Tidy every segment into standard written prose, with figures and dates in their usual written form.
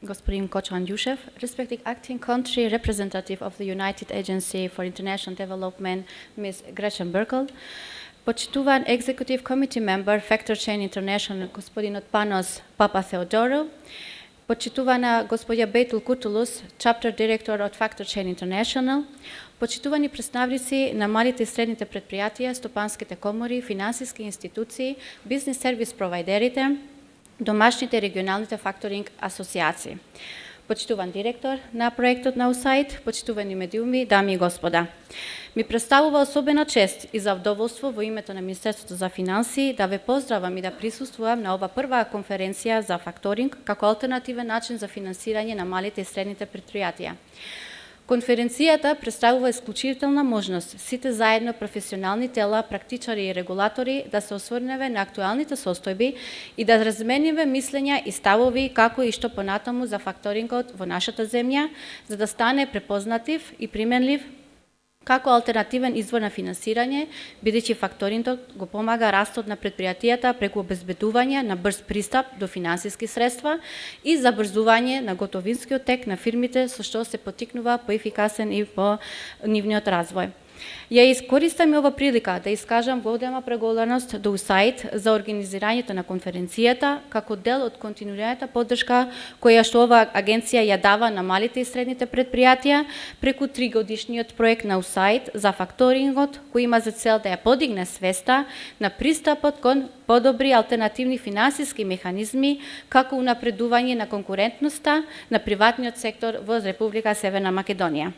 господин Кочо Андјушев, respected acting country representative of the United Agency for International Development, Ms. Gretchen Berkel, почитуван Executive Committee Member, Factor Chain International, господинот Панос Папа-Theodорou, почитувана господја Бейтул Кутулус, Chapter Director од Factor Chain International, почитувани представници на малите и средните предпријатија, стопанските комори, финансиски институции, бизнес сервис провайдерите, домашните и регионалните факторинг асоцијации. Почитуван директор на проектот на USAID, почитувани медиуми, дами и господа. Ми представува особена чест и задоволство во името на Министерството за финансии да ве поздравам и да присуствувам на ова прва конференција за факторинг како алтернативен начин за финансирање на малите и средните предпријатија. Конференцијата представува исклучителна можност сите заедно професионални тела, практичари и регулатори да се осврнеме на актуалните состојби и да размениме мислења и ставови како и што понатаму за факторингот во нашата земја, за да стане препознатив и применлив како алтернативен извор на финансирање, бидејќи факторингот го помага растот на предпријатијата преку обезбедување на брз пристап до финансиски средства и забрзување на готовинскиот тек на фирмите, со што се поттикнува поефикасен и по нивниот развој. Ја искористам ова прилика да искажам голема преголеност до USAID за организирањето на конференцијата како дел од континуираната поддршка која што ова агенција ја дава на малите и средните предпријатија преку 3-годишниот проект на USAID за факторингот, кој има за цел да ја подигне свеста на пристапот кон подобри алтернативни финансиски механизми како унапредување на конкурентноста на приватниот сектор во Република Северна Македонија.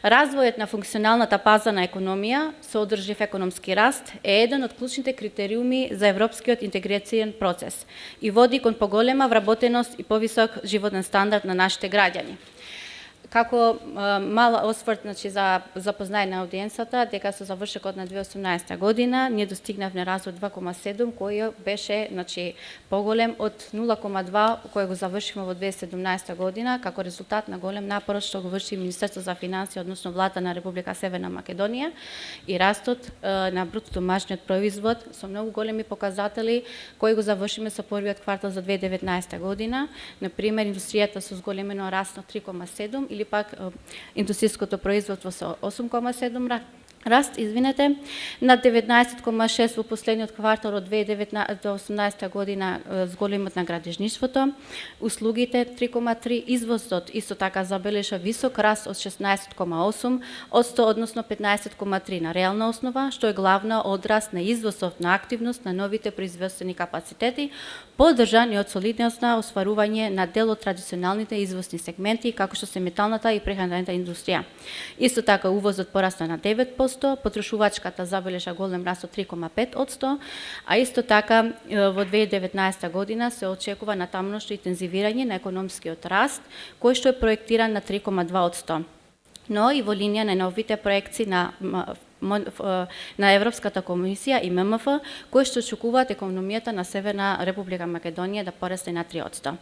Развојот на функционалната пазарна економија со одржлив економски раст е еден од клучните критериуми за европскиот интеграцијен процес и води кон поголема вработеност и повисок животен стандард на нашите граѓани. Како мала осврт за запознање на аудиенцата, дека со завршекот на 2018 година ние достигнавме развој 2,7, кој беше поголем од 0,2 кој го завршивме во 2017 година, како резултат на голем напор што го врши Министерството за финансии, односно владата на Република Северна Македонија, и растот на бруто домашниот производ со многу големи показатели кои го завршиме со првиот квартал за 2019 година. Например, индустријата со зголемено раст на 3,7 или пак индустријското производство со 8,7 раст, на 19,6 во последниот квартал од 2018 година зголемот на градежништвото, услугите 3,3, извозот исто така забележа висок раст од 16,8%, односно 15,3 на реална основа, што е главна одраз на извозот на активност на новите производствени капацитети, поддржан и од солидност на осварување на дел од традиционалните извозни сегменти, како што се металната и прехранената индустрија. Исто така увозот порасна на 9%, потрошувачката забележа голем раст од 3,5%, а исто така во 2019 година се очекува натамношно интензивирање на економскиот раст, кој што е проектиран на 3,2%. Но и во линија на новите проекции на Европската комисија и ММФ, кои што очекуваат економијата на Северна Република Македонија да порасне на 3%.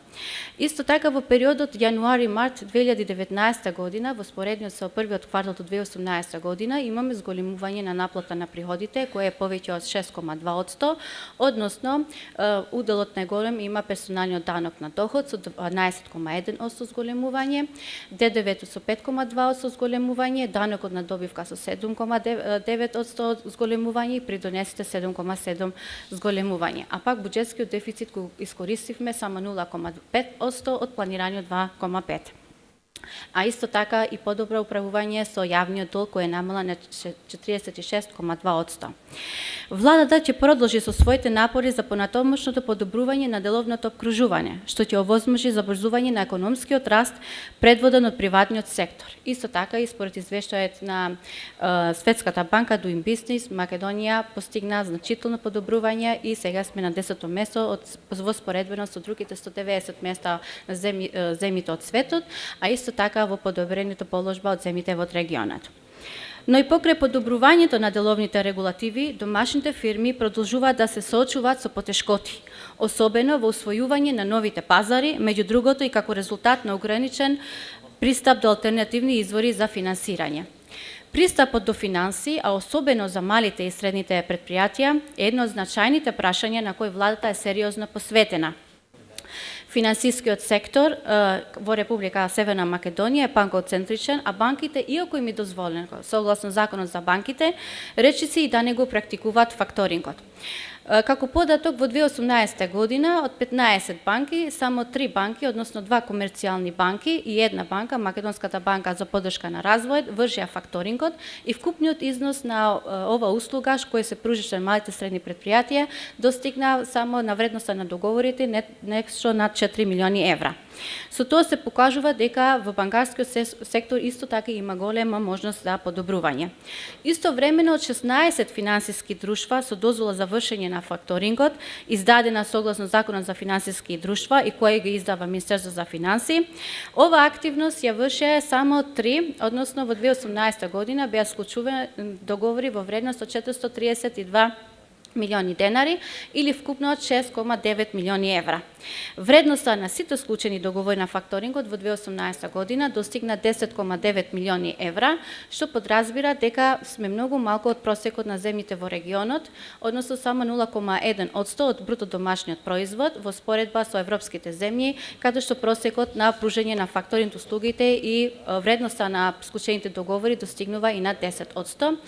Исто така во периодот јануари-март 2019 година, во споредниот со првиот квартал од 2018 година, имаме зголемување на наплата на приходите, кој е повеќе од 6,2%, односно уделот најголем има персоналниот данок на доход со 12,1% зголемување, ДДВ-то со 5,2% зголемување, данокот на добивка со 7,9% зголемување и придонесите 7,7% зголемување. А пак буџетскиот дефицит го искористивме само 0,5% од планираниот 2,5%. А исто така и подобро управување со јавниот долг кој е намала на 46,2%. Владата ќе продолжи со своите напори за понатомошното подобрување на деловното обкружување, што ќе овозможи забрзување на економскиот раст предводен од приватниот сектор. Исто така и според извештајот на Светската банка Doing Business, Македонија постигна значително подобрување и сега сме на 10-то место во споредбено со другите 190 места на земјите од светот, а исто така во подобреното положба од земјите во регионот. Но и покрај подобрувањето на деловните регулативи, домашните фирми продолжуваат да се соочуваат со потешкоти, особено во усвојување на новите пазари, меѓу другото и како резултат на ограничен пристап до алтернативни извори за финансирање. Пристапот до финанси, а особено за малите и средните предпријатија, е едно од значајните прашања на кои владата е сериозно посветена. Финансискиот сектор во Република Северна Македонија е банкоцентричен, а банките, иако им е дозволено согласно законот за банките, речиси и да не го практикуваат факторингот. Како податок, во 2018 година од 15 банки, само 3 банки, односно 2 комерцијални банки и една банка, Македонската банка за поддршка на развојот, вршија факторингот и вкупниот износ на ова услуга која се пружише на малите средни предпријатија достигна само на вредноста на договорите нешто над 4 милиони евра. Со тоа се покажува дека во банкарскиот сектор исто така има голема можност за подобрување. Истовремено од 16 финансиски друштва со дозвола за вршење на факторингот, издадена согласно Законот за финансиски друштва и кој ги издава Министерство за финансии, ова активност ја вршеа само 3, односно во 2018 година беа склучувани договори во вредност од 432 милиони денари или вкупно од 6,9 милиони евра. Вредноста на сите склучени договори на факторингот во 2018 година достигна 10,9 милиони евра, што подразбира дека сме многу малку од просекот на земјите во регионот, односно само 0,1% од бруто домашниот производ во споредба со европските земји, каде што просекот на пружење на факторинг услугите и вредноста на склучените договори достигнува и на 10%,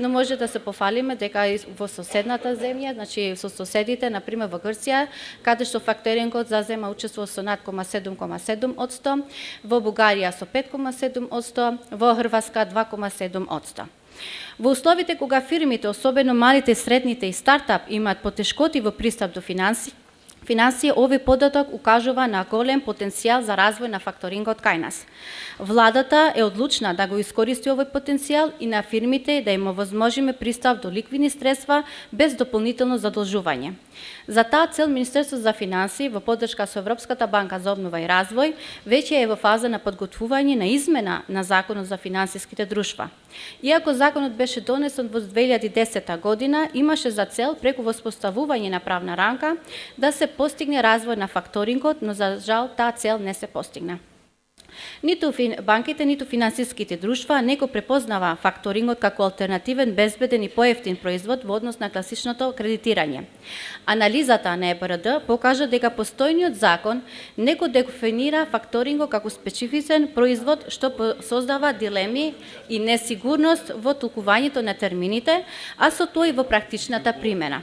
но може да се пофалиме дека и во соседната земја, значи со соседите, например во Грција, каде што факторингот зазема учество со над 7,7%, во Бугарија со 5,7%, во Хрватска 2,7%. Во условите кога фирмите, особено малите, средните и стартап, имаат потешкоти во пристап до финансии, овој податок укажува на голем потенцијал за развој на факторингот кај нас. Владата е одлучна да го искористи овој потенцијал и на фирмите да им овозможиме пристап до ликвидни средства без дополнително задолжување. За таа цел Министерството за финансии во поддршка со Европската банка за обнова и развој веќе е во фаза на подготвување на измена на Законот за финансиските друштва. Иако законот беше донесен во 2010 година, имаше за цел преку воспоставување на правна рамка да се постигне развој на факторингот, но за жал таа цел не се постигна. Ниту банките, ниту финансиските друштва не го препознава факторингот како алтернативен, безбеден и поевтин производ во однос на класичното кредитирање. Анализата на ЕБРД покажа дека постојниот закон не го дефинира факторингот како специфичен производ, што создава дилеми и несигурност во толкувањето на термините, а со тоа и во практичната примена.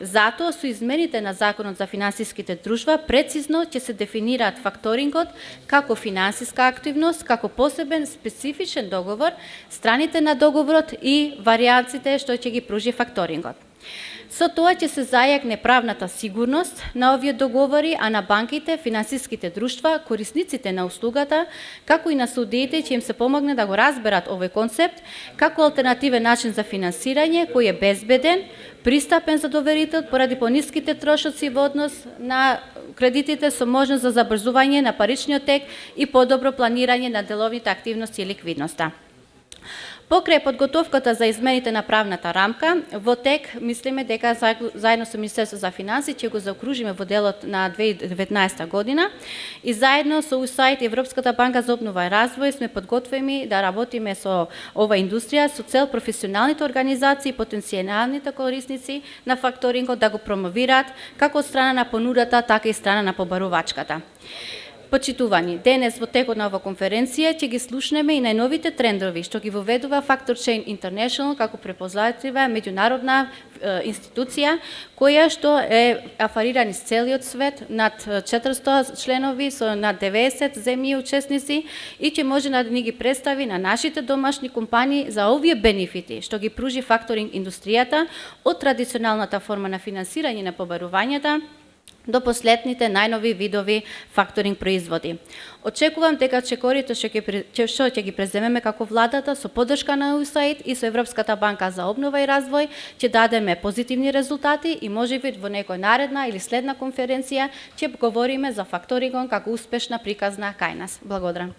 Затоа со измените на Законот за финансиските друштва прецизно ќе се дефинираат факторингот како финансиска активност, како посебен специфичен договор, страните на договорот и варијанците што ќе ги пружи факторингот. Со тоа ќе се зајакне правната сигурност на овие договори, а на банките, финансиските друштва, корисниците на услугата, како и на судиите ќе им се помогне да го разберат овој концепт како алтернативен начин за финансирање кој е безбеден, пристапен за доверител поради пониските трошоци во однос на кредитите со можност за забрзување на паричниот тек и подобро планирање на деловните активности и ликвидноста. Покрај подготовката за измените на правната рамка, во тек мислиме дека заедно со Министерство за финансии ќе го заокружиме во делот на 2019 година и заедно со USAID и Европската банка за обнова и развој сме подготвени да работиме со ова индустрија со цел професионалните организации и потенцијалните корисници на факторингот да го промовираат како од страна на понудата, така и страна на побарувачката. Почитувани, денес во текот на ова конференција ќе ги слушнеме и најновите трендови што ги воведува Factor Chain International како препознатлива меѓународна институција која што е афарирана из целиот свет, над 400 членови со над 90 земји учесници и ќе може да ни ги представи на нашите домашни компании за овие бенефити што ги пружи факторинг индустријата од традиционалната форма на финансирање на побарувањата до последните најнови видови факторинг производи. Очекувам дека чекорите што ќе ги преземеме како владата со поддршка на USAID и со Европската банка за обнова и развој ќе дадеме позитивни резултати и можеби во некоја наредна или следна конференција ќе говориме за факторингот како успешна приказна кај нас. Благодарам.